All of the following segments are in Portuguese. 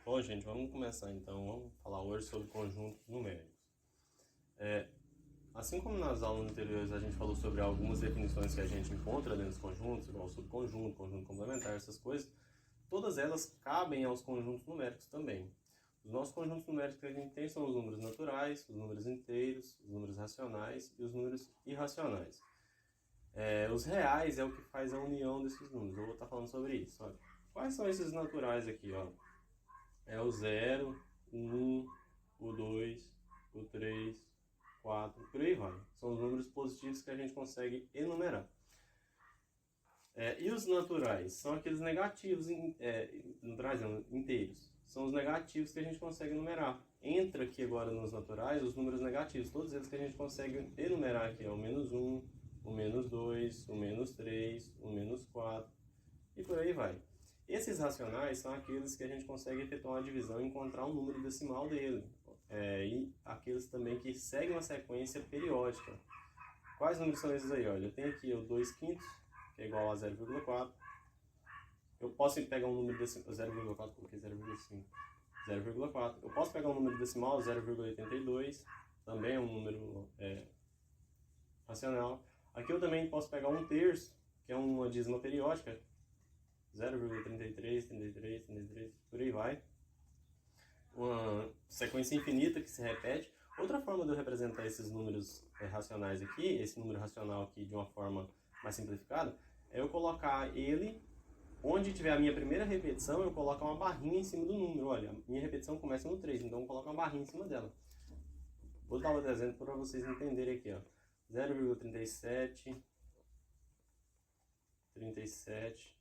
Bom, gente, vamos começar então. Vamos falar hoje sobre conjuntos numéricos. Assim como nas aulas anteriores a gente falou sobre algumas definições que a gente encontra dentro dos conjuntos, igual subconjunto, conjunto complementar, essas coisas, todas elas cabem aos conjuntos numéricos também. Os nossos conjuntos numéricos que a gente tem são os números naturais, os números inteiros, os números racionais e os números irracionais. Os reais é o que faz a união desses números. Eu vou estar falando sobre isso. Olha. Quais são esses naturais aqui? Ó? É o 0, o 1, o 2, o 3, 4, por aí vai. São os números positivos que a gente consegue enumerar. E os naturais? São aqueles negativos, naturais não, inteiros. São os negativos que a gente consegue enumerar. Entra aqui agora nos naturais os números negativos, todos eles que a gente consegue enumerar aqui. O menos 1, o menos 2, o menos 3, o menos 4 e por aí vai. Esses racionais são aqueles que a gente consegue efetuar uma divisão e encontrar um número decimal dele. E aqueles também que seguem uma sequência periódica. Quais números são esses aí? Olha, eu tenho aqui o 2 quintos, que é igual a 0,4. Eu posso pegar um número decimal, 0,4, coloquei 0,5. 0,4. Eu posso pegar um número decimal, 0,82, também é um número racional. Aqui eu também posso pegar um terço, que é uma dízima periódica, 0,33, 33, 33, por aí vai. Uma sequência infinita que se repete. Outra forma de eu representar esses números racionais aqui, esse número racional aqui de uma forma mais simplificada, é eu colocar ele, onde tiver a minha primeira repetição, eu coloco uma barrinha em cima do número. Olha, a minha repetição começa no 3, então eu coloco uma barrinha em cima dela. Vou dar outro exemplo para vocês entenderem aqui, ó. 0,37, 37,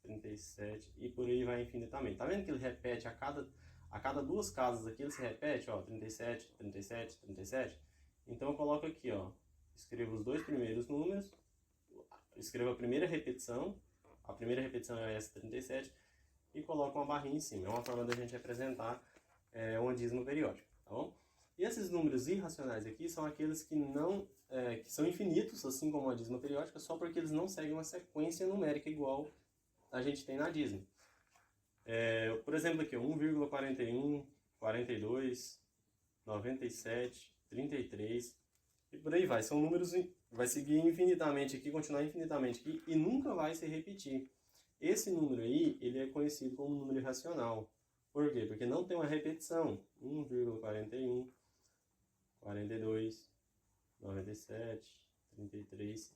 37 e por aí vai infinitamente. Tá vendo que ele repete a cada duas casas aqui, ele se repete, ó, 37, 37, 37. Então eu coloco aqui, ó, escrevo os dois primeiros números, escrevo a primeira repetição é essa 37 e coloco uma barrinha em cima. É uma forma da gente representar uma dízima periódica, tá bom? E esses números irracionais aqui são aqueles que não que são infinitos, assim como a dízima periódica, só porque eles não seguem uma sequência numérica igual a gente tem na dízima. Por exemplo, aqui, 1,41, 42, 97, 33 e por aí vai. São números, vai seguir infinitamente aqui, continuar infinitamente aqui e nunca vai se repetir. Esse número aí, ele é conhecido como número irracional. Por quê? Porque não tem uma repetição. 1,41, 42, 97, 33.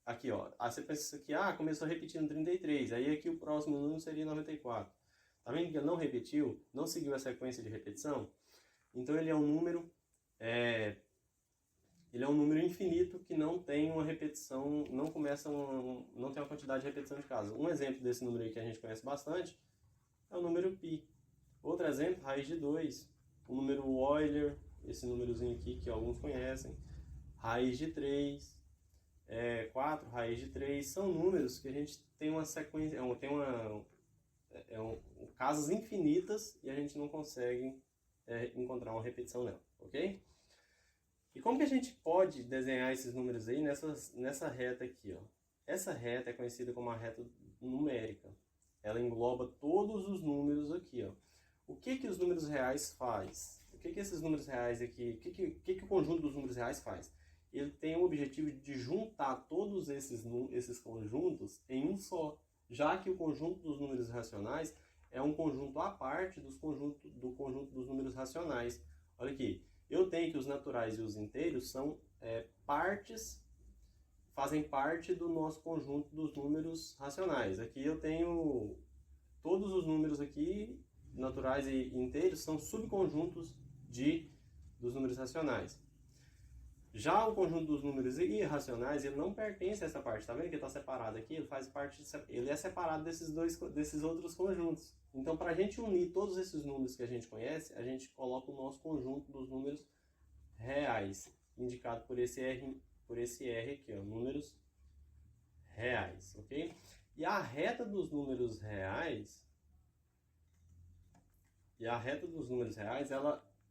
Aqui, ó. Aí você pensa que começou repetindo 33. Aí aqui o próximo número seria 94. Tá vendo que ele não repetiu? Não seguiu a sequência de repetição? Então ele é um número infinito que não tem uma repetição, não tem uma quantidade de repetição de casas. Um exemplo desse número aí que a gente conhece bastante é o número π. Outro exemplo, raiz de 2. O número Euler, esse númerozinho aqui que alguns conhecem. Raiz de 3. 4, raiz de 3. São números que a gente tem uma sequência, casas infinitas e a gente não consegue encontrar uma repetição nela, ok? E como que a gente pode desenhar esses números aí nessa reta aqui, ó? Essa reta é conhecida como a reta numérica. Ela engloba todos os números aqui, ó. O que os números reais faz? O que esses números reais aqui, o que o conjunto dos números reais faz? Ele tem o objetivo de juntar todos esses conjuntos em um só, já que o conjunto dos números racionais é um conjunto à parte do conjunto dos números racionais. Olha aqui, eu tenho que os naturais e os inteiros são fazem parte do nosso conjunto dos números racionais. Aqui eu tenho todos os números aqui, naturais e inteiros, são subconjuntos dos números racionais. Já o conjunto dos números irracionais, ele não pertence a essa parte. Tá vendo que ele está separado aqui? Ele é separado desses outros conjuntos. Então, para a gente unir todos esses números que a gente conhece, a gente coloca o nosso conjunto dos números reais, indicado por esse R aqui, ó, números reais, ok? E a reta dos números reais,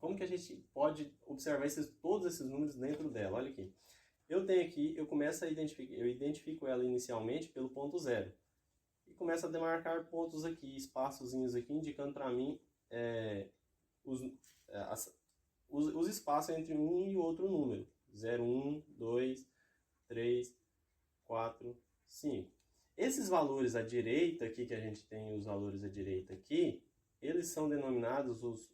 como que a gente pode observar todos esses números dentro dela? Olha aqui. Eu identifico ela inicialmente pelo ponto zero. e começo a demarcar pontos aqui, espaçozinhos aqui, indicando para mim os, os espaços entre um e outro número. 0, 1, 2, 3, 4, 5. Esses valores à direita aqui, que a gente tem os valores à direita aqui, eles são denominados os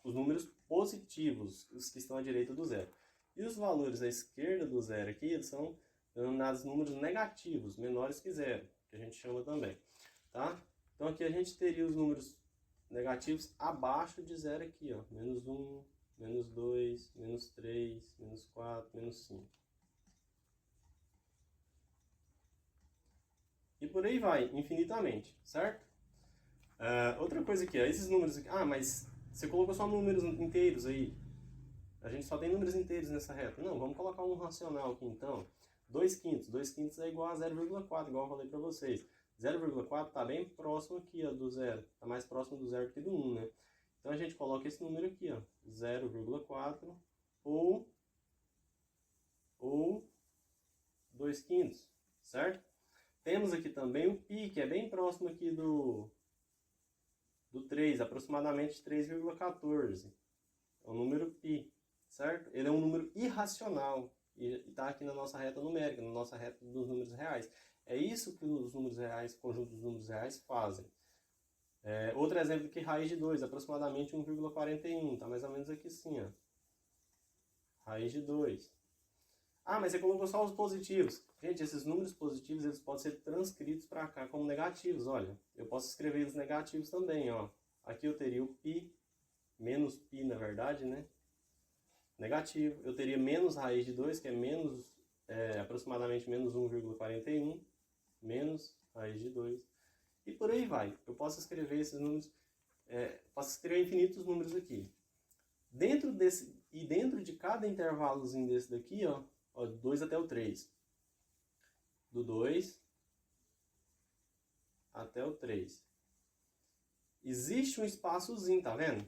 números positivos, os que estão à direita do zero. E os valores à esquerda do zero aqui, eles são denominados números negativos, menores que zero, que a gente chama também, tá? Então aqui a gente teria os números negativos abaixo de zero aqui, ó, menos 1, menos 2, menos 3, menos 4, menos 5. E por aí vai, infinitamente, certo? Outra coisa aqui, ó, esses números aqui, mas você colocou só números inteiros aí. A gente só tem números inteiros nessa reta. Não, vamos colocar um racional aqui então. 2 quintos. 2 quintos é igual a 0,4, igual eu falei para vocês. 0,4 está bem próximo aqui ó, do zero. Está mais próximo do zero que do 1, né? Então a gente coloca esse número aqui, ó, 0,4 ou 2 quintos, certo? Temos aqui também o π, que é bem próximo aqui do 3, aproximadamente 3,14. É o número π, certo? Ele é um número irracional e está aqui na nossa reta numérica, na nossa reta dos números reais. É isso que os números reais, o conjunto dos números reais fazem. Outro exemplo aqui, raiz de 2, aproximadamente 1,41. Está mais ou menos aqui sim, ó. Raiz de 2. Mas você colocou só os positivos. Gente, esses números positivos eles podem ser transcritos para cá como negativos. Olha, eu posso escrever os negativos também, ó. Aqui eu teria o π, menos π na verdade, né? Negativo. Eu teria menos raiz de 2, que é menos, aproximadamente menos 1,41, menos raiz de 2. E por aí vai. Eu posso escrever esses números, posso escrever infinitos números aqui. Dentro de cada intervalozinho desse daqui, ó, 2 até o 3. Do 2 até o 3. Existe um espaçozinho, tá vendo?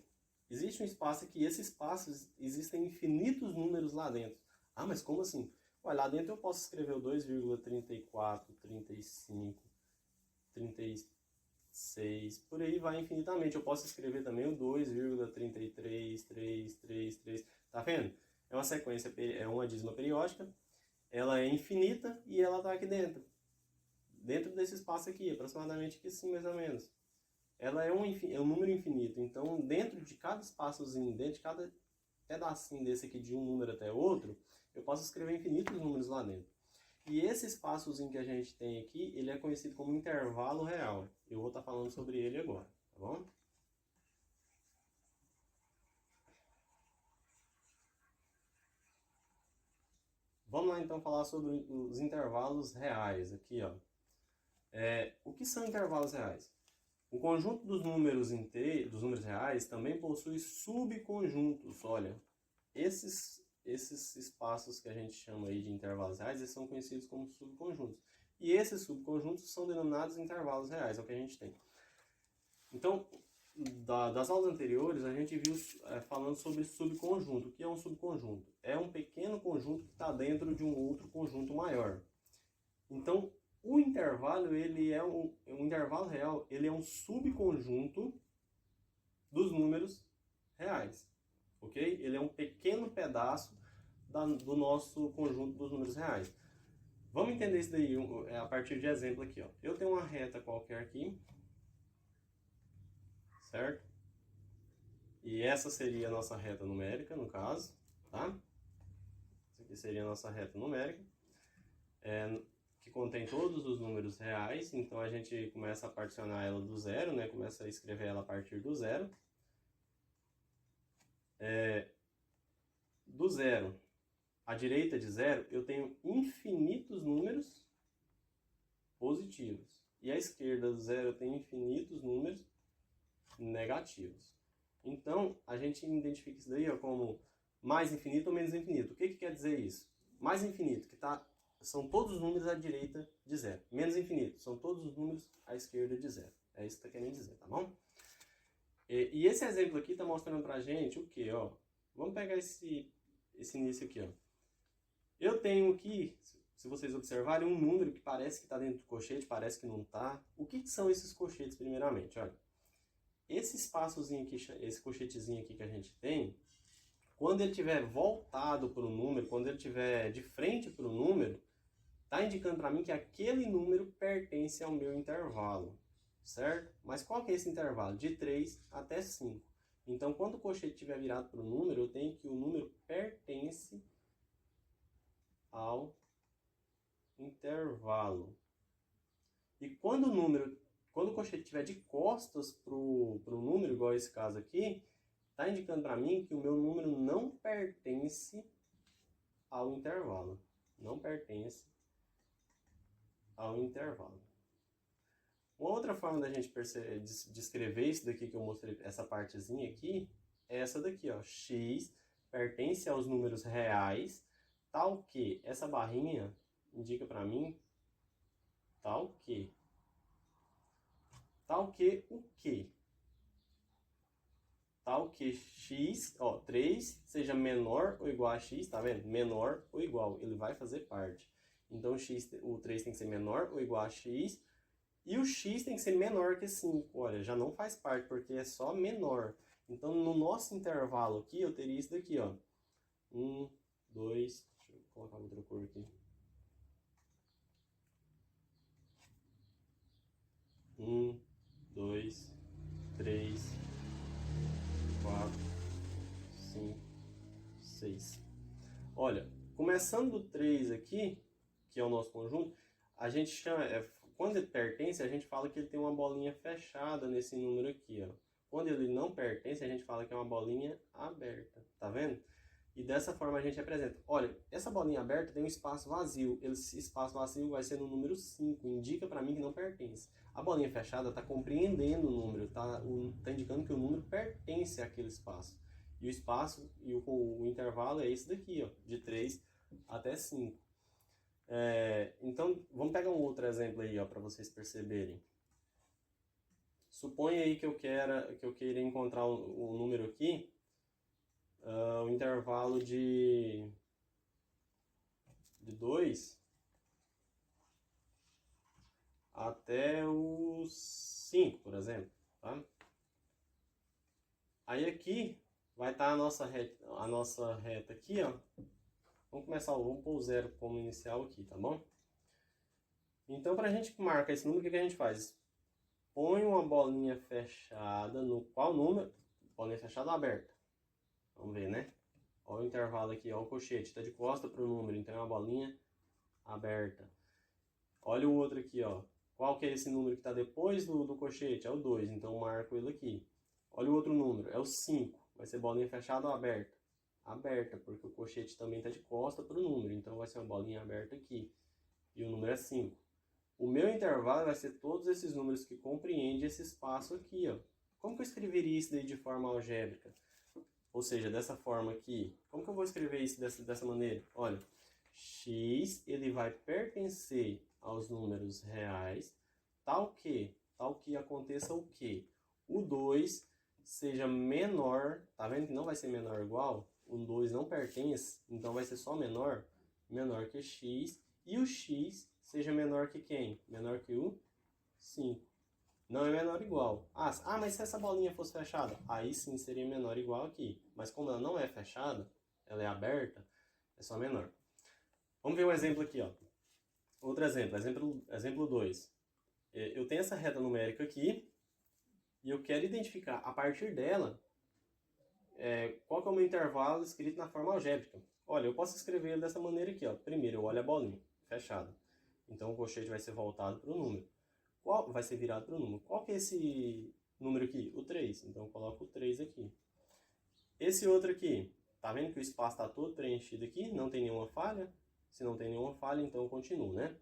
Existe um espaço aqui. Esse espaço, existem infinitos números lá dentro. Mas como assim? Olha, lá dentro eu posso escrever o 2,34, 35, 36, por aí vai infinitamente. Eu posso escrever também o 2,33, 3, 3, 3. Tá vendo? É uma sequência, é uma dízima periódica. Ela é infinita e ela está aqui dentro. Dentro desse espaço aqui, aproximadamente aqui sim, mais ou menos. Ela é um número infinito. Então, dentro de cada espaçozinho, dentro de cada pedacinho desse aqui, de um número até outro, eu posso escrever infinitos números lá dentro. E esse espaçozinho que a gente tem aqui, ele é conhecido como intervalo real. Eu vou estar falando sobre ele agora, tá bom? Vamos lá então falar sobre os intervalos reais aqui, ó. O que são intervalos reais? O conjunto dos números reais também possui subconjuntos. Olha, esses espaços que a gente chama aí de intervalos reais, eles são conhecidos como subconjuntos. E esses subconjuntos são denominados intervalos reais, é o que a gente tem. Então, das aulas anteriores, a gente viu falando sobre subconjunto. O que é um subconjunto? É um pequeno conjunto que está dentro de um outro conjunto maior. Então, o intervalo, ele é um intervalo real, ele é um subconjunto dos números reais, ok? Ele é um pequeno pedaço do nosso conjunto dos números reais. Vamos entender isso daí a partir de exemplo aqui, ó. Eu tenho uma reta qualquer aqui, certo? E essa seria a nossa reta numérica, no caso, tá? Essa aqui seria a nossa reta numérica, que contém todos os números reais. Então a gente começa a particionar ela do zero, né? Começa a escrever ela a partir do zero. Do zero à direita de zero, eu tenho infinitos números positivos. E à esquerda do zero, eu tenho infinitos números negativos. Então, a gente identifica isso daí como mais infinito ou menos infinito. O que quer dizer isso? Mais infinito, são todos os números à direita de zero. Menos infinito, são todos os números à esquerda de zero. É isso que está querendo dizer, tá bom? E esse exemplo aqui está mostrando pra gente o quê? Ó, vamos pegar esse início aqui. Ó. Eu tenho aqui, se vocês observarem, um número que parece que está dentro do colchete, parece que não está. O que são esses colchetes, primeiramente? Olha, esse espaçozinho aqui, esse colchetezinho aqui que a gente tem, quando ele estiver voltado para o número, quando ele estiver de frente para o número, está indicando para mim que aquele número pertence ao meu intervalo, certo? Mas qual que é esse intervalo? De 3 até 5. Então, quando o colchete estiver virado para o número, eu tenho que o número pertence ao intervalo. E quando o colchete estiver de costas para o número, igual esse caso aqui, está indicando para mim que o meu número não pertence ao intervalo. Não pertence ao intervalo. Uma outra forma da gente descrever isso daqui que eu mostrei, essa partezinha aqui, é essa daqui, ó. X pertence aos números reais, tal que essa barrinha indica para mim tal que o quê? Tal que x, ó, 3 seja menor ou igual a x, tá vendo? Menor ou igual, ele vai fazer parte. Então o 3 tem que ser menor ou igual a x, e o x tem que ser menor que 5. Olha, já não faz parte, porque é só menor. Então, no nosso intervalo aqui, eu teria isso daqui, ó. 1, 2, deixa eu colocar outra cor aqui. 1, 2, 3, 4, 5, 6. Olha, começando do 3 aqui, que é o nosso conjunto, a gente chama, quando ele pertence, a gente fala que ele tem uma bolinha fechada nesse número aqui, ó. Quando ele não pertence, a gente fala que é uma bolinha aberta, tá vendo? E dessa forma a gente apresenta. Olha, essa bolinha aberta tem um espaço vazio. Esse espaço vazio vai ser no número 5, indica para mim que não pertence. A bolinha fechada está compreendendo o número, tá indicando que o número pertence àquele espaço. E o espaço e o intervalo é esse daqui, ó, de 3 até 5. Então, vamos pegar um outro exemplo aí, ó, para vocês perceberem. Suponha aí que eu queira encontrar o número aqui, o intervalo de 2 até o 5, por exemplo, tá? Aí aqui vai estar a nossa reta aqui, ó. Vamos pôr o 0 como inicial aqui, tá bom? Então, para a gente marcar esse número, o que a gente faz? Põe uma bolinha fechada no qual número? Bolinha fechada ou aberta? Vamos ver, né? Olha o intervalo aqui, olha o colchete, está de costa para o número, então é uma bolinha aberta. Olha o outro aqui, ó. Qual que é esse número que está depois do colchete? É o 2, então eu marco ele aqui. Olha o outro número, é o 5. Vai ser bolinha fechada ou aberta? Aberta, porque o colchete também está de costa para o número, então vai ser uma bolinha aberta aqui. E o número é 5. O meu intervalo vai ser todos esses números que compreendem esse espaço aqui, ó. Como que eu escreveria isso daí de forma algébrica? Ou seja, dessa forma aqui. Como que eu vou escrever isso dessa maneira? Olha, x ele vai pertencer aos números reais, tal que aconteça o quê? O 2 seja menor, tá vendo que não vai ser menor ou igual? O 2 não pertence, então vai ser só menor que x, e o x seja menor que quem? Menor que o 5. Não é menor ou igual. Mas se essa bolinha fosse fechada, aí sim seria menor ou igual aqui. Mas como ela não é fechada, ela é aberta, é só menor. Vamos ver um exemplo aqui, ó. Outro exemplo, exemplo 2. Eu tenho essa reta numérica aqui e eu quero identificar a partir dela qual que é o meu intervalo escrito na forma algébrica. Olha, eu posso escrever ele dessa maneira aqui, ó. Primeiro eu olho a bolinha fechada. Então o colchete vai ser voltado para o número. Vai ser virado para o número. Qual que é esse número aqui? O 3. Então eu coloco o 3 aqui. Esse outro aqui, tá vendo que o espaço está todo preenchido aqui? Não tem nenhuma falha? Se não tem nenhuma falha, então eu continuo, né?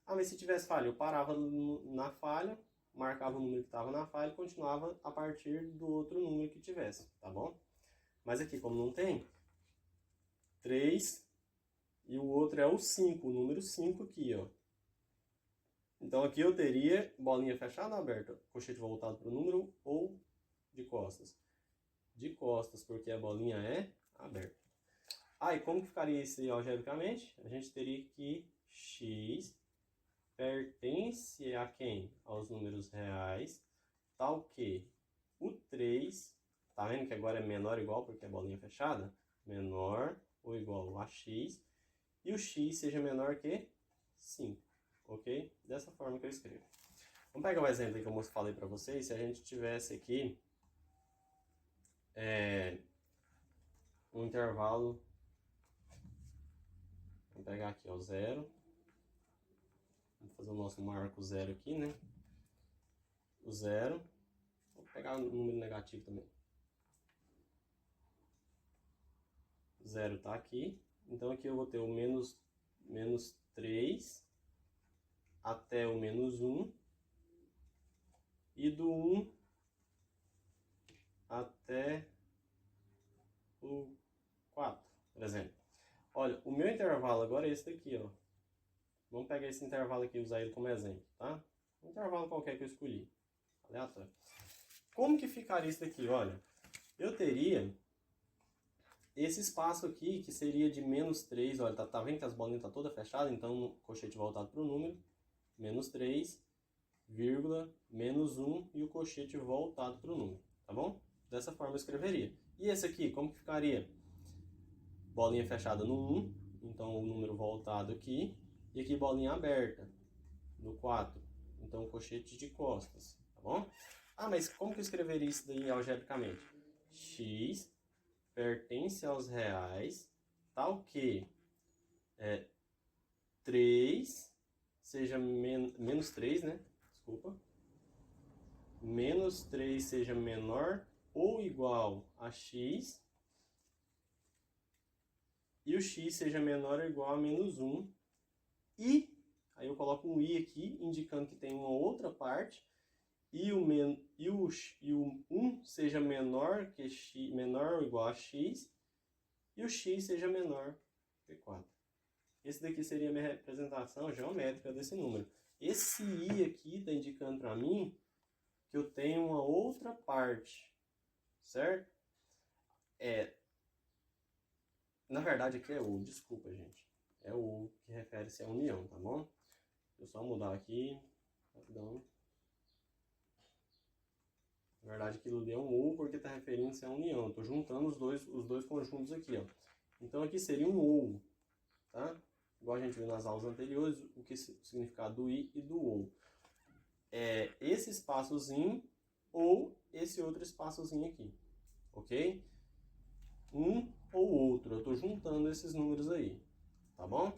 Mas se tivesse falha, eu parava na falha, marcava o número que estava na falha e continuava a partir do outro número que tivesse, tá bom? Mas aqui, como não tem, 3 e o outro é o 5, o número 5 aqui, ó. Então aqui eu teria bolinha fechada ou aberta? Colchete voltado para o número ou de costas? De costas, porque a bolinha é aberta. E como que ficaria isso algebricamente? A gente teria que x pertence a quem? Aos números reais, tal que o 3, tá vendo que agora é menor ou igual porque é bolinha fechada? Menor ou igual a x, e o x seja menor que 5, ok? Dessa forma que eu escrevo. Vamos pegar o exemplo aí que eu falei para vocês. Se a gente tivesse aqui um intervalo, vamos pegar aqui, ó, 0. Vamos fazer o nosso marco 0 aqui, né? O 0. Vou pegar o número negativo também. 0 tá aqui. Então aqui eu vou ter o menos 3 até o menos 1. E do 1 até o 4, por exemplo. Olha, o meu intervalo agora é esse daqui, ó. Vamos pegar esse intervalo aqui e usar ele como exemplo, tá? Um intervalo qualquer que eu escolhi, aleatório. Como que ficaria isso daqui? Olha, eu teria esse espaço aqui, que seria de menos 3, olha, tá vendo que as bolinhas estão todas fechadas, então o colchete voltado para o número, menos 3, vírgula, menos 1 e o colchete voltado para o número, tá bom? Dessa forma eu escreveria. E esse aqui, como que ficaria? Bolinha fechada no 1, então o número voltado aqui, e aqui bolinha aberta, no 4, então colchete de costas, tá bom? Ah, mas como que eu escreveria isso daí algebricamente? X pertence aos reais, tal que 3 seja menos 3, né? Desculpa. Menos 3 seja menor ou igual a x, e o x seja menor ou igual a menos 1, e aí eu coloco um i aqui, indicando que tem uma outra parte, e o 1 seja menor que x, menor ou igual a x, e o x seja menor que 4. Esse daqui seria a minha representação geométrica desse número. Esse i aqui está indicando para mim que eu tenho uma outra parte, certo? Na verdade aqui é o, desculpa gente, é o que refere-se à união, tá bom? Deixa eu só mudar aqui, rapidão. Na verdade aquilo ali é um ou porque está referindo-se à união. Estou juntando os dois conjuntos aqui, ó. Então aqui seria um ou, tá? Igual a gente viu nas aulas anteriores, o significado do i e do ou. É esse espaçozinho ou esse outro espaçozinho aqui, ok? Um ou outro, eu estou juntando esses números aí, tá bom?